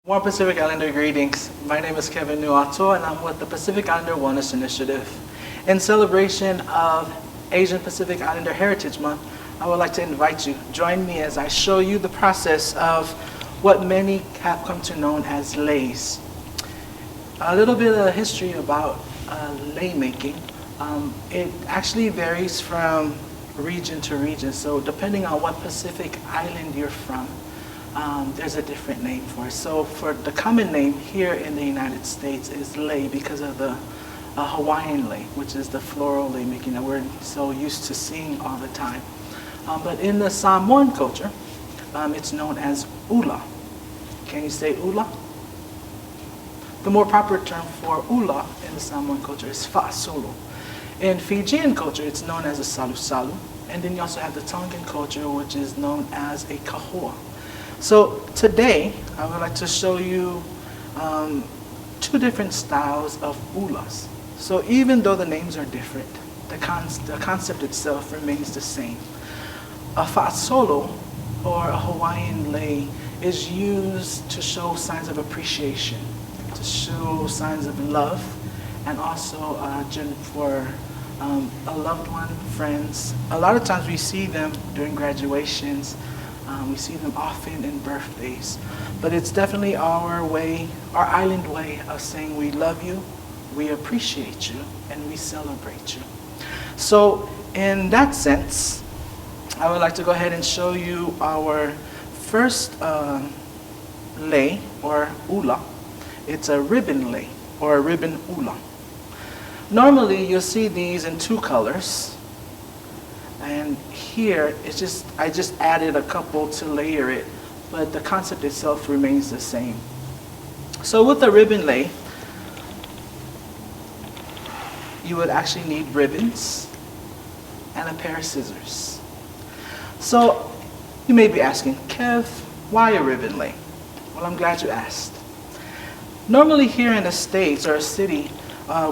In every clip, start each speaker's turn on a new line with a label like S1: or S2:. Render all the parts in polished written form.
S1: More Pacific Islander greetings. My name is Kevin Niuatoa and I'm with the Pacific Islander Wellness Initiative. In celebration of Asian Pacific Islander Heritage Month, I would like to invite you, join me as I show you the process of what many have come to know as leis. A little bit of history about lei making. It actually varies from region to region, so depending on what Pacific island you're from, there's a different name for it. So for the common name here in the United States is lei because of the Hawaiian lei, which is the floral lei making that we're so used to seeing all the time. But in the Samoan culture, it's known as ula. Can you say ula? The more proper term for ula in the Samoan culture is fa'asolo. In Fijian culture, it's known as a salu-salu. And then you also have the Tongan culture, which is known as a kahua. So today, I would like to show you two different styles of ulas. So even though the names are different, the concept itself remains the same. A fa'asolo, or a Hawaiian lei, is used to show signs of appreciation, to show signs of love, and also for a loved one, friends. A lot of times we see them during graduations. We see them often in birthdays, but it's definitely our way, our island way of saying we love you, we appreciate you, and we celebrate you. So in that sense, I would like to go ahead and show you our first lei, or ula. It's a ribbon lei, or a ribbon ula. Normally you'll see these in two colors. And here, I just added a couple to layer it, but the concept itself remains the same. So with the ribbon lei, you would actually need ribbons and a pair of scissors. So you may be asking, Kev, why a ribbon lei? Well, I'm glad you asked. Normally here in the States or a city,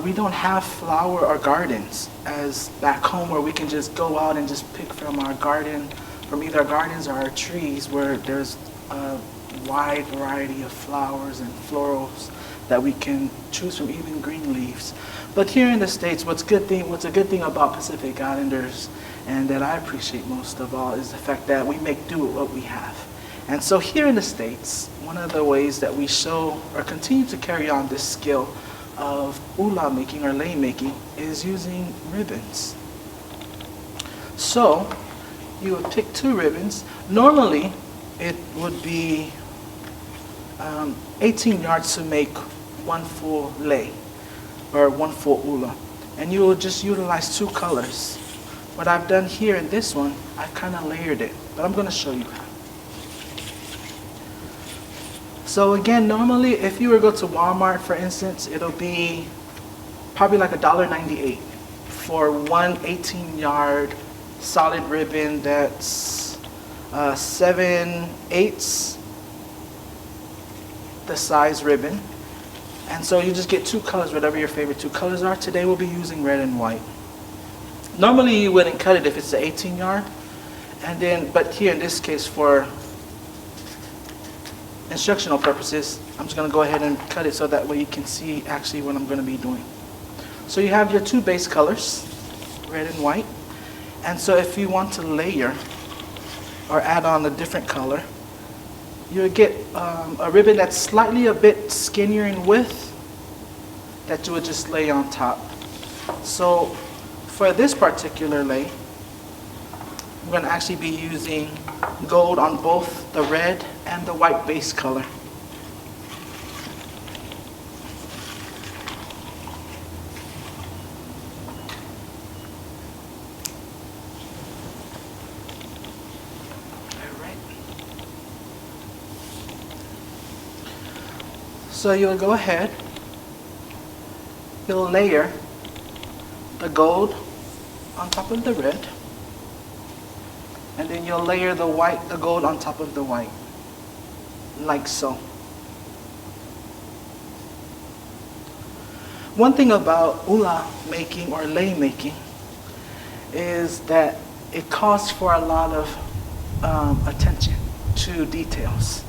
S1: we don't have flower or gardens as back home where we can just go out and just pick from our garden, from either our gardens or our trees, where there's a wide variety of flowers and florals that we can choose from, even green leaves. But here in the States, what's a good thing about Pacific Islanders, and that I appreciate most of all, is the fact that we make do with what we have. And so here in the States, one of the ways that we show or continue to carry on this skill of ula making or lei making is using ribbons. So you would pick two ribbons. Normally it would be 18 yards to make one full lei or one full ula, and you will just utilize two colors. What I've done here in this one, I've kind of layered it, but I'm going to show you how. So again, normally if you were to go to Walmart, for instance, it'll be probably like $1.98 for one 18-yard solid ribbon that's 7/8 the size ribbon. And so you just get two colors, whatever your favorite two colors are. Today we'll be using red and white. Normally you wouldn't cut it if it's the 18-yard, but here in this case, for instructional purposes, I'm just going to go ahead and cut it so that way you can see actually what I'm going to be doing. So you have your two base colors, red and white. And so if you want to layer or add on a different color, you'll get a ribbon that's slightly a bit skinnier in width that you would just lay on top. So for this particular lei, I'm going to actually be using gold on both the red and the white base color. Alright. So you'll go ahead, you'll layer the gold on top of the red, and then you'll layer the gold on top of the white, like so. One thing about ula making or lei making is that it calls for a lot of attention to details.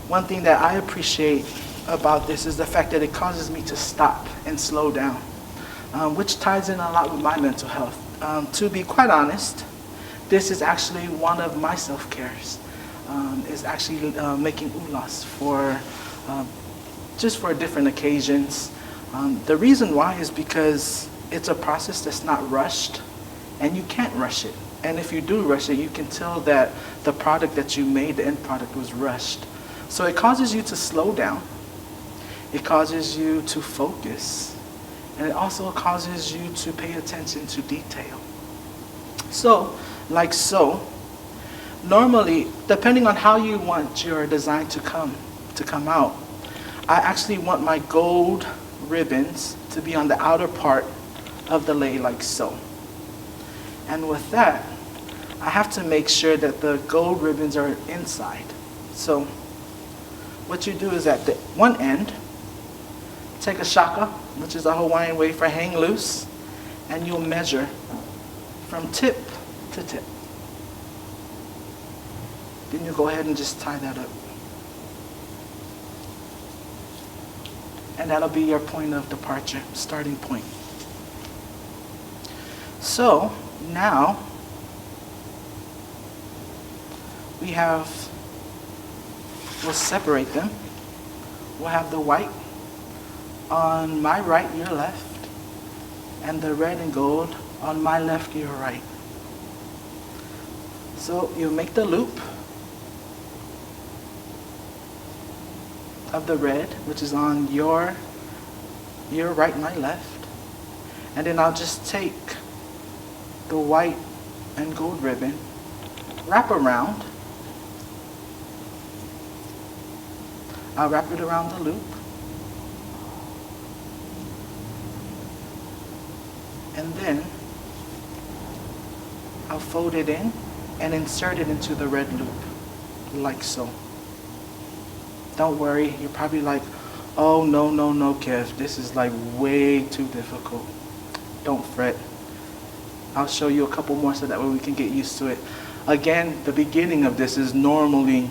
S1: one thing that I appreciate about this is the fact that it causes me to stop and slow down, which ties in a lot with my mental health. To be quite honest, this is actually one of my self-cares, is actually making ulas for just for different occasions. The reason why is because it's a process that's not rushed, and you can't rush it. And if you do rush it, you can tell that the product that you made, the end product, was rushed. So it causes you to slow down. It causes you to focus. And it also causes you to pay attention to detail. So, like so, normally, depending on how you want your design to come out, I actually want my gold ribbons to be on the outer part of the lei, like so. And with that, I have to make sure that the gold ribbons are inside. So what you do is at the one end, take a shaka, which is a Hawaiian way for hang loose, and you'll measure from tip to tip. Then you go ahead and just tie that up. And that'll be your point of departure, starting point. So now we'll separate them. We'll have the white on my right, your left, and the red and gold on my left, your right. So you make the loop of the red, which is on your right, my left, and then I'll just take the white and gold ribbon, wrap around. I'll wrap it around the loop, and then I'll fold it in and insert it into the red loop, like so. Don't worry, you're probably like, oh no, Kev, this is like way too difficult. Don't fret. I'll show you a couple more so that way we can get used to it. Again, the beginning of this is normally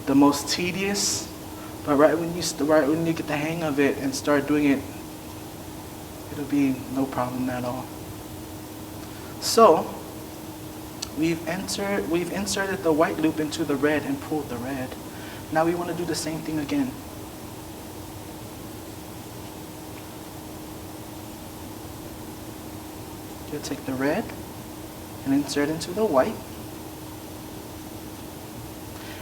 S1: the most tedious, but right when you get the hang of it and start doing it, it'll be no problem at all. So we've inserted the white loop into the red and pulled the red. Now we want to do the same thing again. You'll take the red and insert into the white.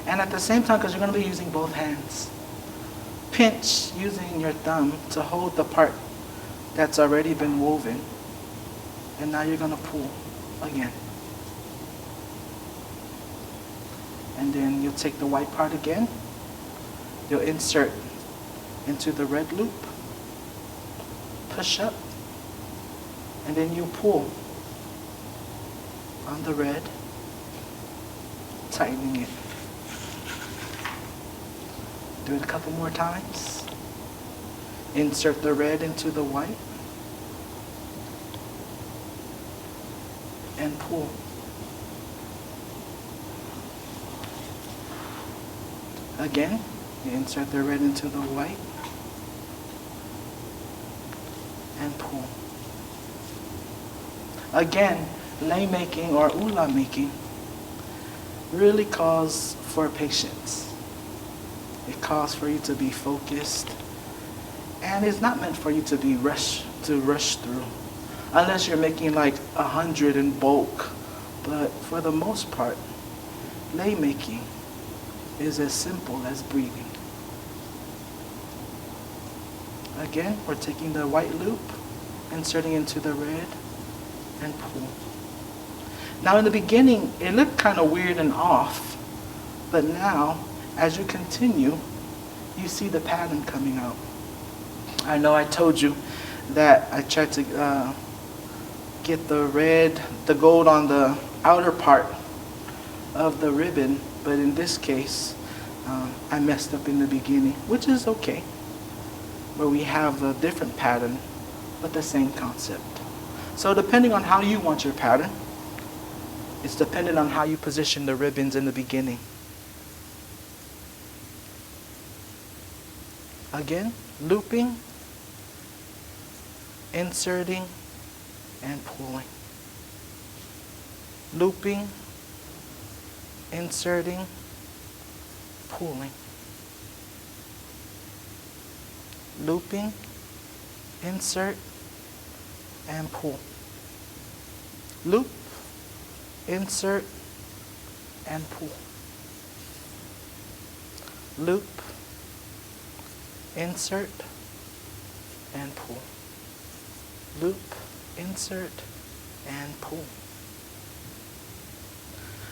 S1: And at the same time, because you're going to be using both hands, pinch using your thumb to hold the part that's already been woven. And now you're going to pull again. And then you'll take the white part again. You'll insert into the red loop, push up, and then you pull on the red, tightening it. Do it a couple more times. Insert the red into the white and pull. Again, you insert the red into the white and pull. Again, lei making or ula making really calls for patience. It calls for you to be focused, and it's not meant for you to be rush through, unless you're making like 100 in bulk. But for the most part, lei making is as simple as breathing. Again, we're taking the white loop, inserting into the red, and pull. Now in the beginning, it looked kind of weird and off, but now, as you continue, you see the pattern coming out. I know I told you that I tried to get the gold on the outer part of the ribbon, but in this case, I messed up in the beginning, which is okay, where we have a different pattern, but the same concept. So depending on how you want your pattern, it's dependent on how you position the ribbons in the beginning. Again, looping, inserting, and pulling. Looping, inserting, pulling. Looping, insert, and pull. Loop, insert, and pull. Loop, insert, and pull. Loop, insert, and pull.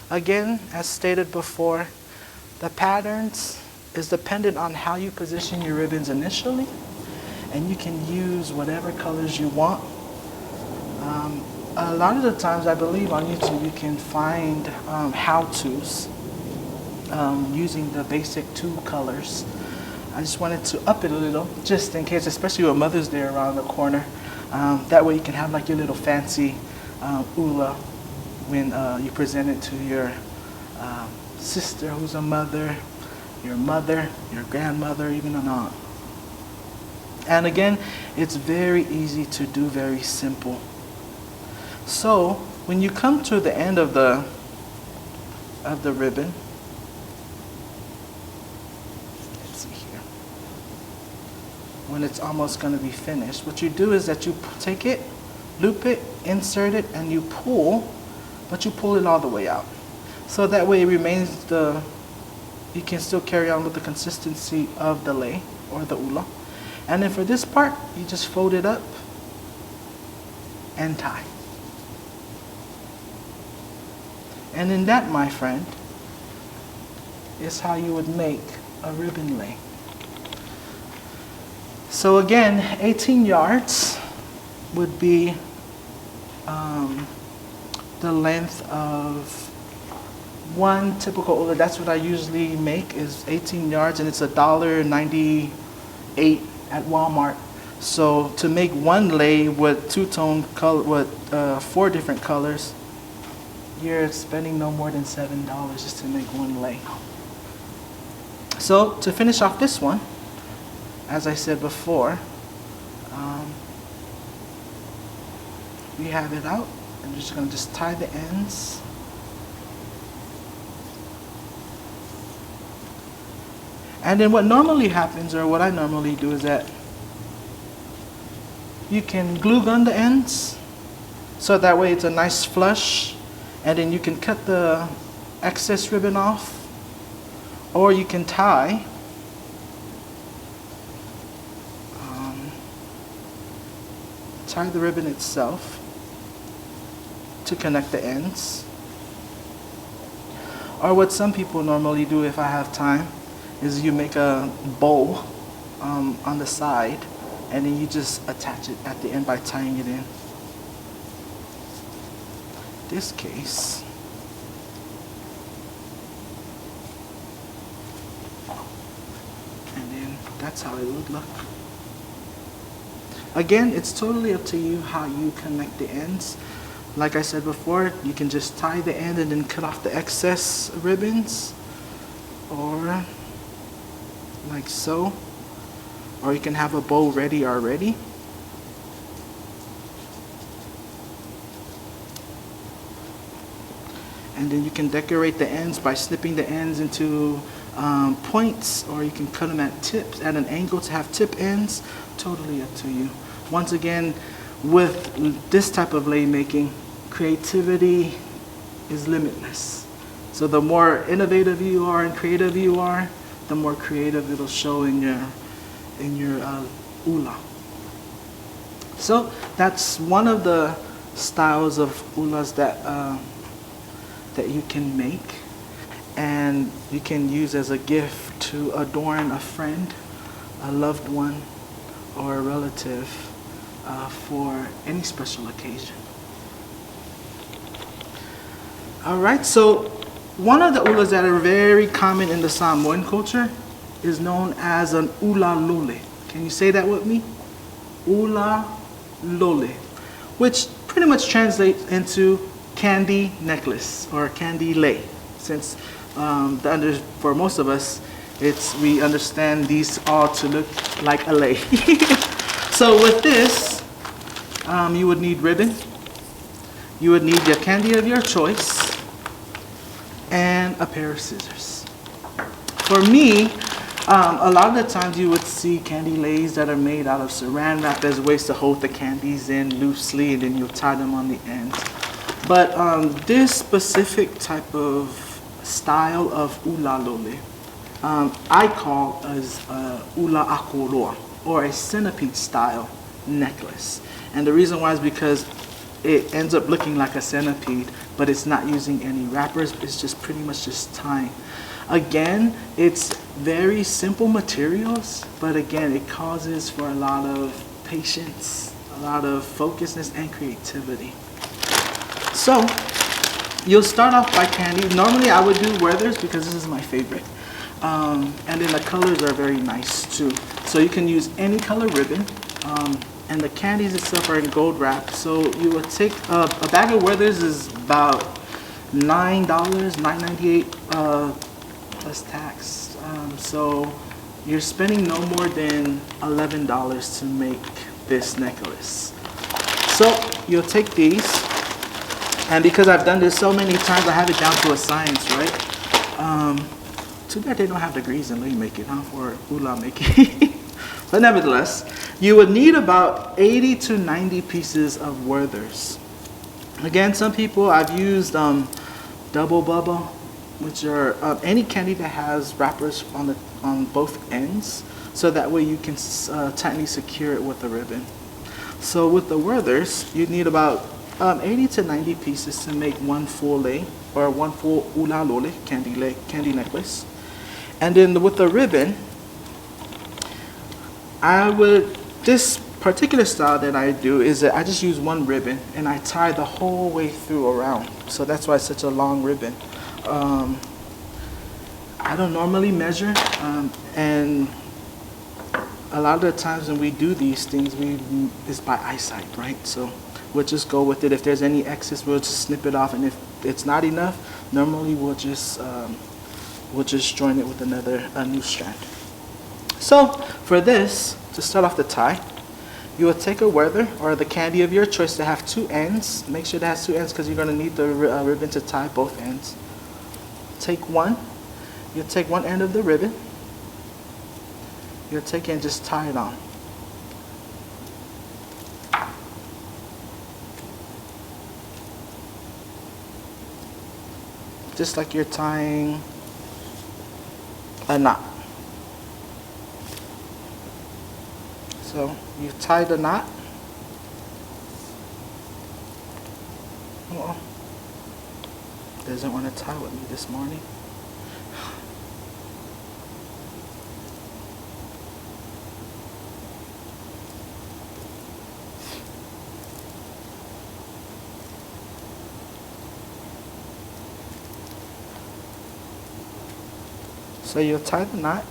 S1: Again, as stated before, the patterns is dependent on how you position your ribbons initially, and you can use whatever colors you want. A lot of the times, I believe on YouTube, you can find how-tos using the basic 2 colors. I just wanted to up it a little, just in case, especially with Mother's Day around the corner. That way you can have like your little fancy ula when you present it to your sister who's a mother, your grandmother, even an aunt. And again, it's very easy to do, very simple. So when you come to the end of the ribbon, let's see here, when it's almost going to be finished, what you do is that you take it, loop it, insert it, and you pull, but you pull it all the way out. So that way it remains you can still carry on with the consistency of the lei or the ula. And then for this part, you just fold it up and tie. And then that, my friend, is how you would make a ribbon lei. So again, 18 yards would be the length of one typical ula. That's what I usually make, is 18 yards, and it's $1.98 at Walmart. So to make one lei with two-tone color, with 4 different colors, you're spending no more than $7 just to make one lei. So to finish off this one, as I said before, we have it out. I'm just going to just tie the ends. And then what normally happens, or what I normally do, is that you can glue gun the ends, so that way it's a nice flush, and then you can cut the excess ribbon off, or you can tie the ribbon itself to connect the ends. Or what some people normally do, if I have time, is you make a bow on the side, and then you just attach it at the end by tying it in. This case, and then that's how it would look. Again, it's totally up to you how you connect the ends. Like I said before, you can just tie the end and then cut off the excess ribbons, or like so, or you can have a bow ready already. And then you can decorate the ends by snipping the ends into points, or you can cut them at tips, at an angle to have tip ends. Totally up to you. Once again, with this type of lei making, creativity is limitless. So the more innovative you are and creative you are, the more creative it'll show in your ula. So that's one of the styles of ulas that you can make, and you can use as a gift to adorn a friend, a loved one, or a relative for any special occasion. Alright, so one of the ulas that are very common in the Samoan culture is known as an ula lole. Can you say that with me? Ula lole, which pretty much translates into candy necklace or candy lei, since for most of us, We understand these all to look like a lei. So with this, you would need ribbon. You would need your candy of your choice and a pair of scissors. For me, a lot of the times you would see candy leis that are made out of saran wrap as ways to hold the candies in loosely, and then you tie them on the end. But this specific type of style of ulalole, I call as ula akoroa, or a centipede style necklace. And the reason why is because it ends up looking like a centipede, but it's not using any wrappers. It's just pretty much just tying. Again, it's very simple materials, but again, it causes for a lot of patience, a lot of focusedness and creativity. So you'll start off by candy. Normally I would do Werther's because this is my favorite. And then the colors are very nice too. So you can use any color ribbon. And the candies itself are in gold wrap. So you would take a bag of Werther's is about $9, $9.98 plus tax. So you're spending no more than $11 to make this necklace. So you'll take these, and because I've done this so many times, I have it down to a science, right? Too bad they don't have degrees in lei making, huh, for ula making. But nevertheless, you would need about 80 to 90 pieces of Werther's. Again, some people, I've used double bubble, which are any candy that has wrappers on both ends, so that way you can tightly secure it with a ribbon. So with the Werther's, you need about 80 to 90 pieces to make one full lei, or one full ulalole candy necklace. And then with the ribbon, this particular style that I do is that I just use one ribbon and I tie the whole way through around. So that's why it's such a long ribbon. I don't normally measure, and a lot of the times when we do these things, it's by eyesight, right? So we'll just go with it. If there's any excess, we'll just snip it off, and if it's not enough, normally we'll just join it with a new strand. So for this, to start off the tie, you will take a Werther or the candy of your choice to have two ends. Make sure it has two ends because you're going to need the ribbon to tie both ends. Take one. You'll take one end of the ribbon. You'll take it and just tie it on. Just like you're tying a knot. So you tie the knot. Oh, doesn't want to tie with me this morning. So you'll tie the knot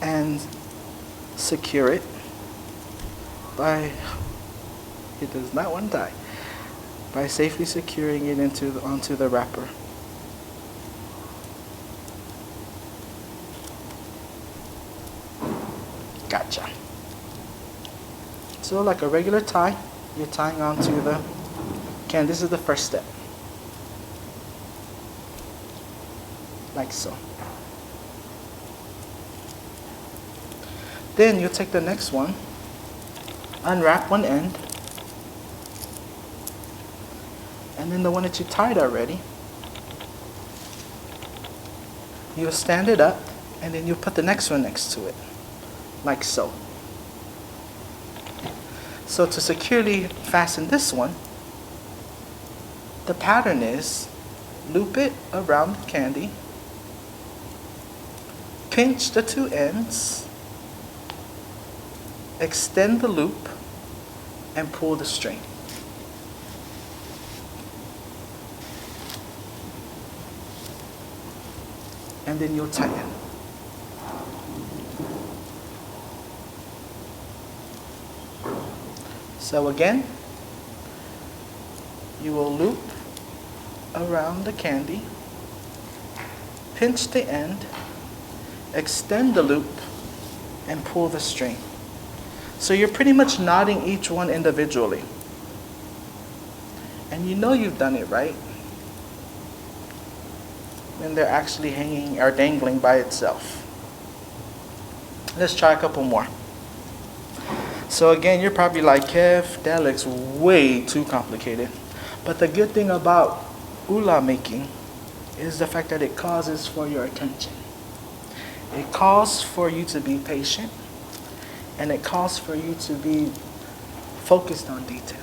S1: and secure it by, it does not want to tie, by safely securing it onto the wrapper. Gotcha. So like a regular tie, you're tying onto the can. This is the first step. Like so. Then you take the next one, unwrap one end, and then the one that you tied already, you'll stand it up, and then you'll put the next one next to it, like so. So to securely fasten this one, the pattern is loop it around the candy, pinch the two ends, extend the loop, and pull the string. And then you'll tighten. So again, you will loop around the candy, pinch the end, extend the loop, and pull the string. So you're pretty much knotting each one individually. And you know you've done it right when they're actually hanging or dangling by itself. Let's try a couple more. So again, you're probably like, Kev, that looks way too complicated. But the good thing about ula making is the fact that it causes for your attention. It calls for you to be patient, and it calls for you to be focused on detail.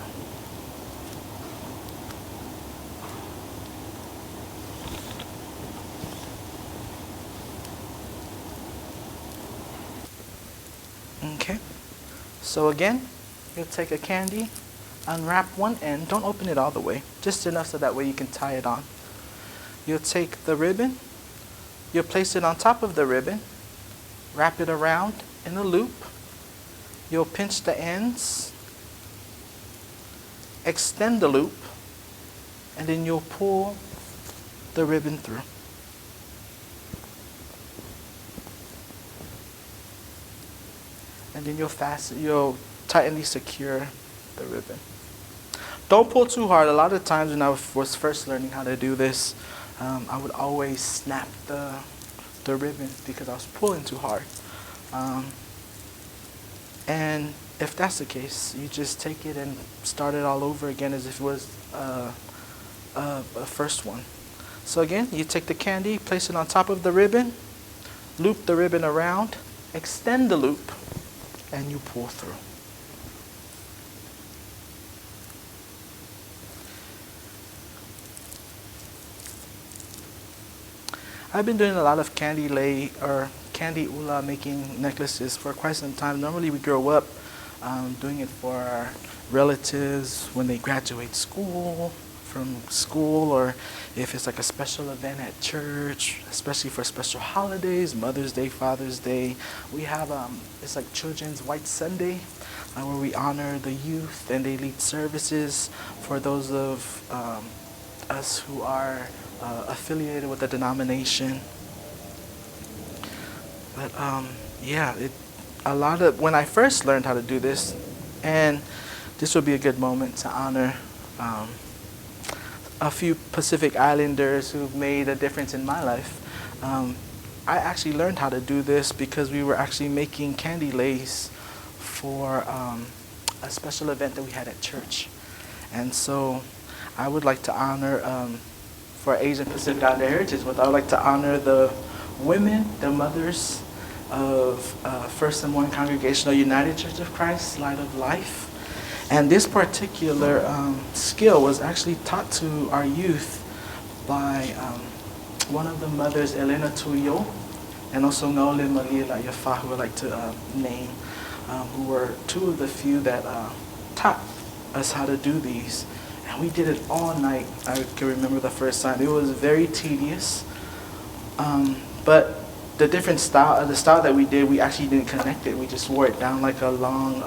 S1: Okay, so again, you'll take a candy, unwrap one end, don't open it all the way, just enough so that way you can tie it on. You'll take the ribbon, you'll place it on top of the ribbon, wrap it around in a loop, you'll pinch the ends, extend the loop, and then you'll pull the ribbon through. And then you'll tightly secure the ribbon. Don't pull too hard. A lot of times when I was first learning how to do this, I would always snap the ribbon because I was pulling too hard. And if that's the case, you just take it and start it all over again as if it was a first one. So again, you take the candy, place it on top of the ribbon, loop the ribbon around, extend the loop, and you pull through. I've been doing a lot of candy lei or candy ula making necklaces for quite some time. Normally we grow up doing it for our relatives when they graduate from school, or if it's like a special event at church, especially for special holidays, Mother's Day, Father's Day. We have, it's like Children's White Sunday, where we honor the youth and they lead services for those of us who are affiliated with the denomination. But yeah, when I first learned how to do this, and this would be a good moment to honor a few Pacific Islanders who've made a difference in my life. I actually learned how to do this because we were actually making candy leis for a special event that we had at church. And so I would like to honor, for Asian Pacific Islander Heritage Month, I would like to honor the women, the mothers of First Samoan Congregational United Church of Christ, Light of Life. And this particular skill was actually taught to our youth by one of the mothers, Elena Tuyo, and also Ngaole Malila Yafa, who I would like to name, who were two of the few that taught us how to do these. And we did it all night. I can remember the first time. It was very tedious, but the style that we did, we actually didn't connect it. We just wore it down like a long,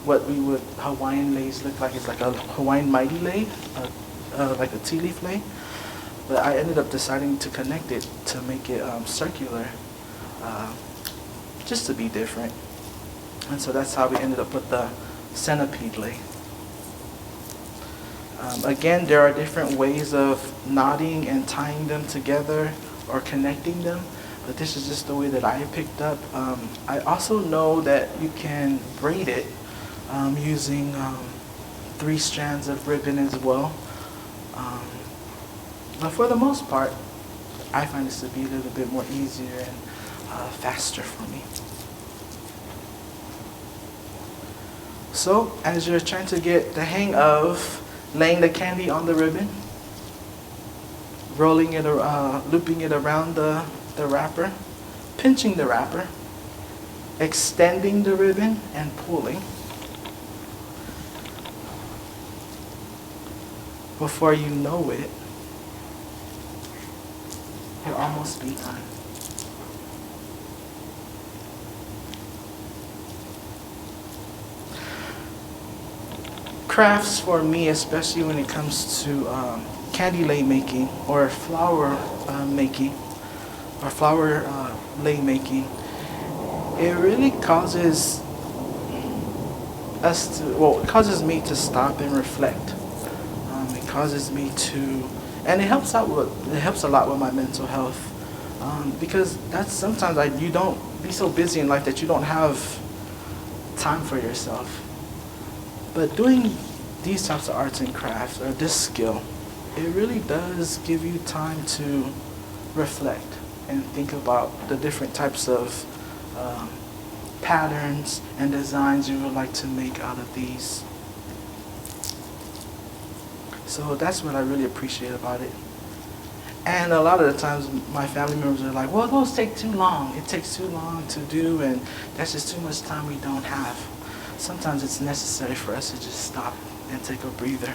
S1: what we would Hawaiian leis look like. It's like a Hawaiian mighty lei, like a tea leaf lei. But I ended up deciding to connect it to make it circular, just to be different. And so that's how we ended up with the centipede lei. Again, there are different ways of knotting and tying them together or connecting them, but this is just the way that I picked up. I also know that you can braid it using 3 strands of ribbon as well. But for the most part, I find this to be a little bit more easier and faster for me. So as you're trying to get the hang of laying the candy on the ribbon, rolling it, looping it around the wrapper, pinching the wrapper, extending the ribbon, and pulling. Before you know it, you'll almost be done. Crafts for me, especially when it comes to candy lei making or flower making, or flower lei making, it really causes it causes me to stop and reflect. It causes me to, and it helps a lot with my mental health, because that's sometimes you don't be so busy in life that you don't have time for yourself. But doing these types of arts and crafts, or this skill, it really does give you time to reflect and think about the different types of patterns and designs you would like to make out of these. So that's what I really appreciate about it. And a lot of the times my family members are like, well, those take too long. It takes too long to do, and that's just too much time we don't have. Sometimes it's necessary for us to just stop and take a breather.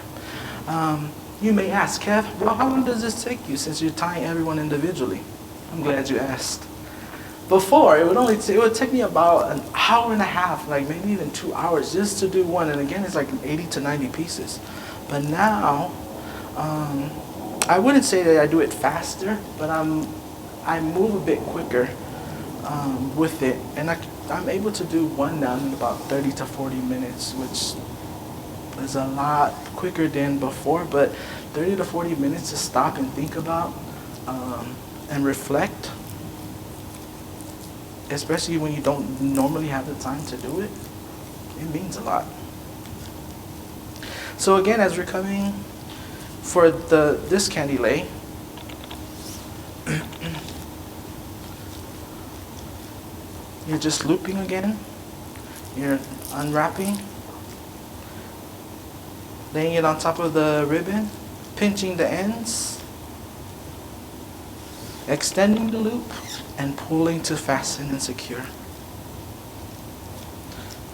S1: You may ask, Kev, well, how long does this take you since you're tying everyone individually? I'm glad you asked. Before, it would take me about an hour and a half, like maybe even 2 hours just to do one. And again, it's like 80 to 90 pieces. But now, I wouldn't say that I do it faster, but I move a bit quicker with it. And I'm able to do one now in about 30 to 40 minutes, which is a lot quicker than before. But 30 to 40 minutes to stop and think about and reflect, especially when you don't normally have the time to do it, it means a lot. So again, as we're coming for this candy lei, you're just looping again, you're unwrapping, laying it on top of the ribbon, pinching the ends, extending the loop, and pulling to fasten and secure.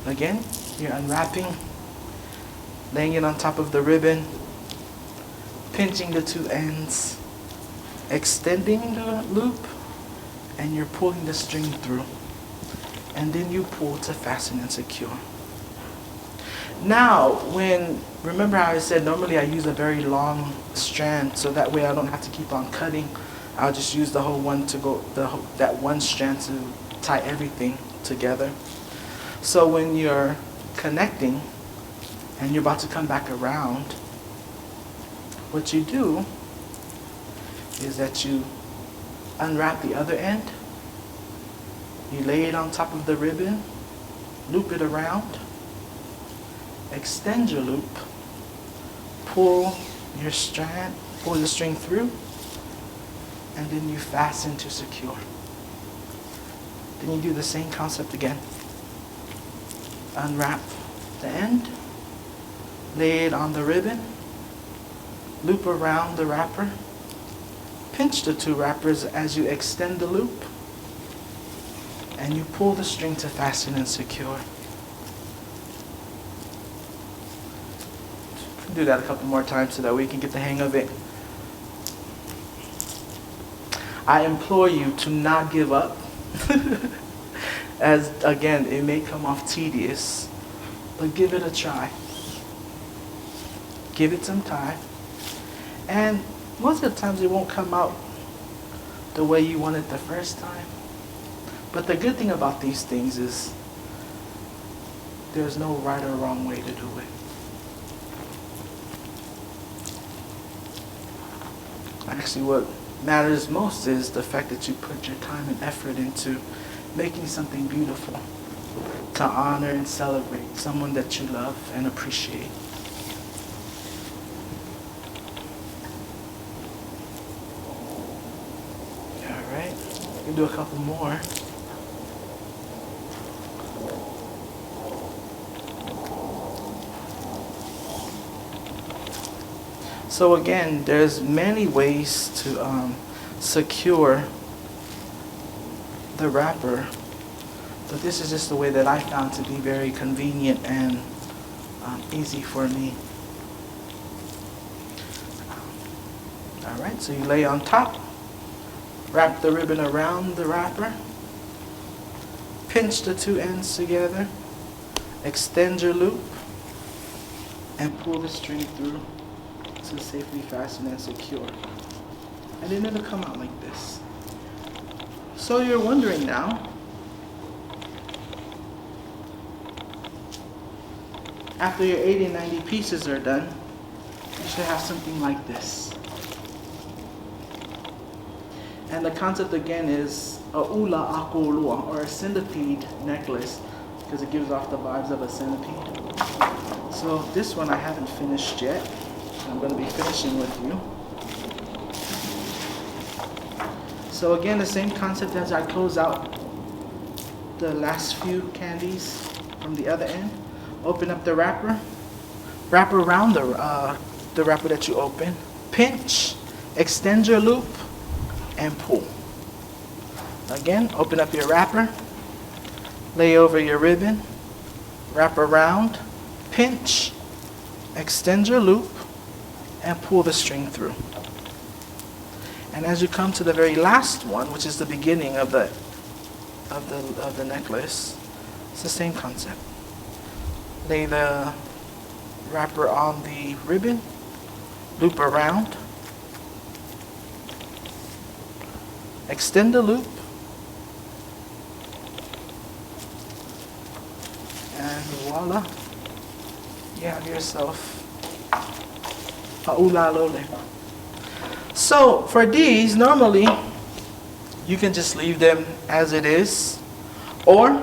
S1: Again, you're unwrapping, laying it on top of the ribbon, pinching the two ends, extending the loop, and you're pulling the string through. And then you pull to fasten and secure. Now, remember how I said normally I use a very long strand, so that way I don't have to keep on cutting. I'll just use the whole one that one strand to tie everything together. So when you're connecting and you're about to come back around, what you do is that you unwrap the other end, you lay it on top of the ribbon, loop it around, extend your loop, pull the string through, and then you fasten to secure. Then you do the same concept again. Unwrap the end, lay it on the ribbon, loop around the wrapper, pinch the two wrappers as you extend the loop, and you pull the string to fasten and secure. Do that a couple more times so that we can get the hang of it. I implore you to not give up. As again, it may come off tedious, but give it a try. Give it some time. And most of the times it won't come out the way you want it the first time. But the good thing about these things is there's no right or wrong way to do it. Actually, what matters most is the fact that you put your time and effort into making something beautiful to honor and celebrate someone that you love and appreciate. All right, we can do a couple more. So again, there's many ways to secure the wrapper, but this is just the way that I found to be very convenient and easy for me. All right, so you lay on top, wrap the ribbon around the wrapper, pinch the two ends together, extend your loop, and pull the string through to safely fasten and secure. And then it'll come out like this. So you're wondering now, after your 80 and 90 pieces are done, you should have something like this. And the concept again is a ula akolua, or a centipede necklace, because it gives off the vibes of a centipede. So this one I haven't finished yet. I'm going to be finishing with you. So again, the same concept as I close out the last few candies from the other end. Open up the wrapper, wrap around the wrapper that you open, pinch, extend your loop, and pull. Again, open up your wrapper, lay over your ribbon, wrap around, pinch, extend your loop, and pull the string through. And as you come to the very last one, which is the beginning of the necklace, it's the same concept. Lay the wrapper on the ribbon, loop around, extend the loop, and voila, you have yourself a ula lole. So for these, normally you can just leave them as it is, or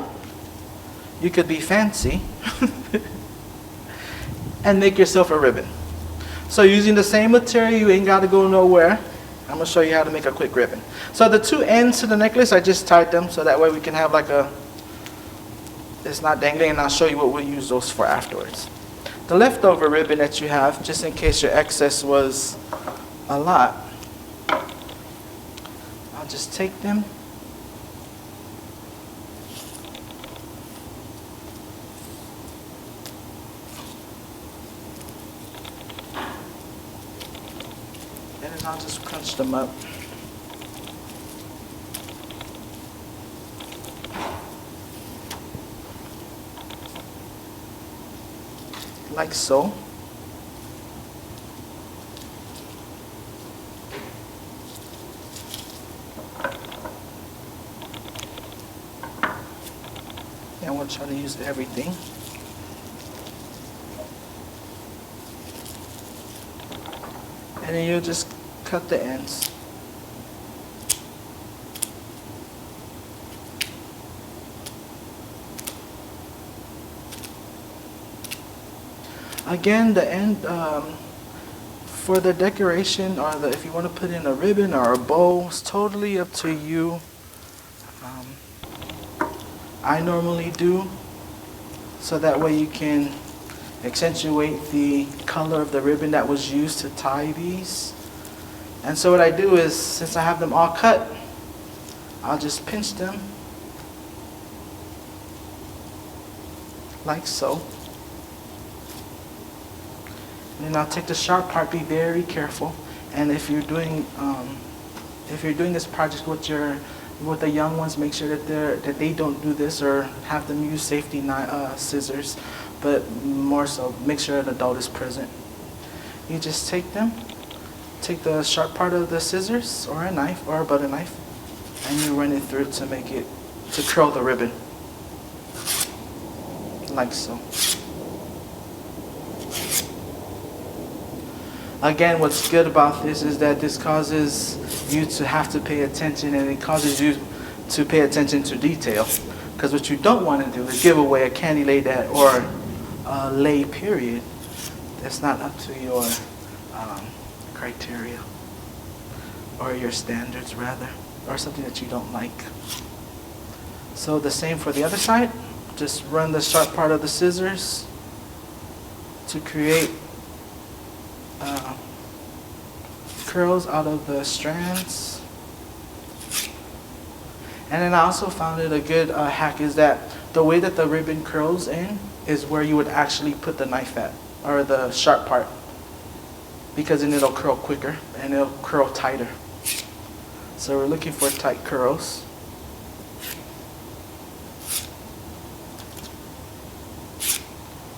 S1: you could be fancy and make yourself a ribbon. So using the same material, you ain't got to go nowhere. I'm going to show you how to make a quick ribbon. So the two ends to the necklace, I just tied them so that way we can have like it's not dangling, and I'll show you what we'll use those for afterwards. The leftover ribbon that you have, just in case your excess was a lot, I'll just take them. And then I'll just crunch them up. Like so. And we'll try to use everything. And then you'll just cut the ends. Again, the end for the decoration, or if you want to put in a ribbon or a bow, it's totally up to you. I normally do, so that way you can accentuate the color of the ribbon that was used to tie these. And so what I do is, since I have them all cut, I'll just pinch them like so. And then I'll take the sharp part. Be very careful. And if you're doing this project with the young ones, make sure that they don't do this, or have them use safety scissors. But more so, make sure an adult is present. You just take the sharp part of the scissors or a knife or a butter knife, and you run it through to curl the ribbon, like so. Again, what's good about this is that this causes you to have to pay attention, and it causes you to pay attention to detail. Because what you don't want to do is give away a candy lei or a lei period that's not up to your criteria, or your standards rather, or something that you don't like. So the same for the other side. Just run the sharp part of the scissors to create curls out of the strands. And then I also found it a good hack is that the way that the ribbon curls in is where you would actually put the knife at, or the sharp part, because then it'll curl quicker and it'll curl tighter. So we're looking for tight curls.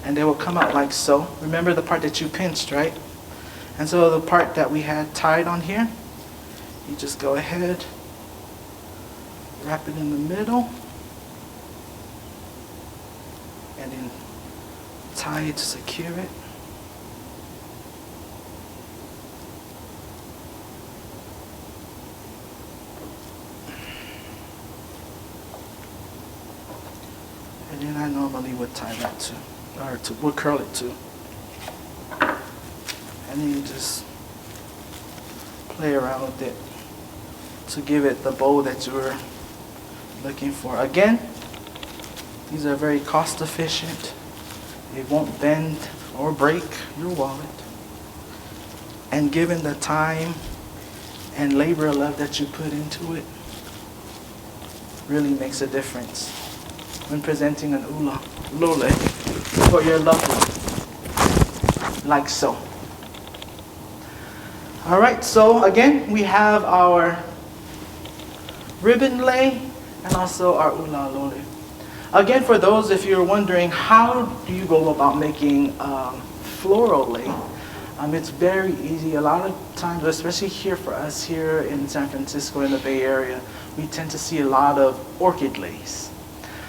S1: And they will come out like so. Remember the part that you pinched, right? And so the part that we had tied on here, you just go ahead, wrap it in the middle, and then tie it to secure it. And then I normally would tie that to, or would curl it to. And then you just play around with it to give it the bow that you're looking for. Again, these are very cost efficient. It won't bend or break your wallet. And given the time and labor of love that you put into it, really makes a difference when presenting an ulole for your loved one, like so. All right, so again, we have our ribbon lei and also our ulolole. Again, for those, if you're wondering, how do you go about making floral lei? It's very easy. A lot of times, especially here for us here in San Francisco in the Bay Area, we tend to see a lot of orchid leis.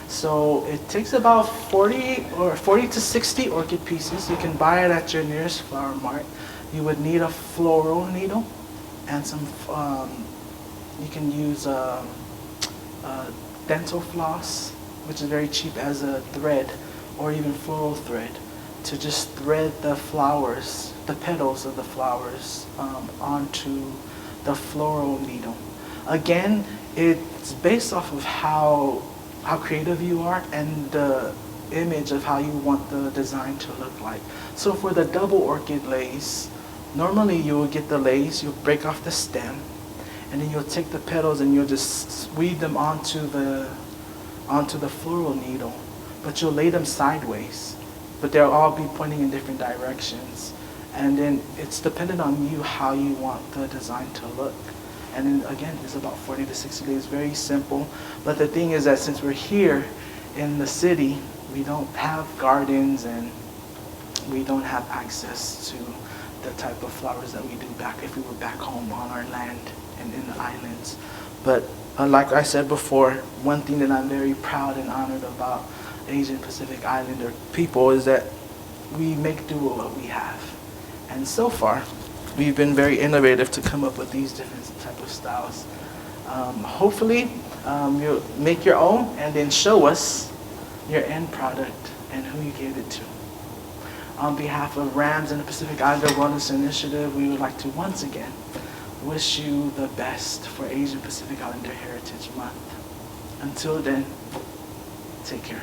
S1: So it takes about 40 to 60 orchid pieces. You can buy it at your nearest flower mart. You would need a floral needle and some, you can use dental floss, which is very cheap, as a thread, or even floral thread, to just thread the flowers, the petals of the flowers, onto the floral needle. Again, it's based off of how creative you are and the image of how you want the design to look like. So for the double orchid leis, normally you will get the leis, you'll break off the stem, and then you'll take the petals and you'll just weave them onto the floral needle. But you'll lay them sideways, but they'll all be pointing in different directions. And then it's dependent on you how you want the design to look. And then again, it's about 40 to 60 days, very simple. But the thing is that since we're here in the city, we don't have gardens and we don't have access to the type of flowers that we do back if we were back home on our land and in the islands. But like I said before, one thing that I'm very proud and honored about Asian Pacific Islander people is that we make do with what we have. And so far, we've been very innovative to come up with these different type of styles. Hopefully, you'll make your own and then show us your end product and who you gave it to. On behalf of RAMS and the Pacific Islander Wellness Initiative, we would like to once again wish you the best for Asian Pacific Islander Heritage Month. Until then, take care.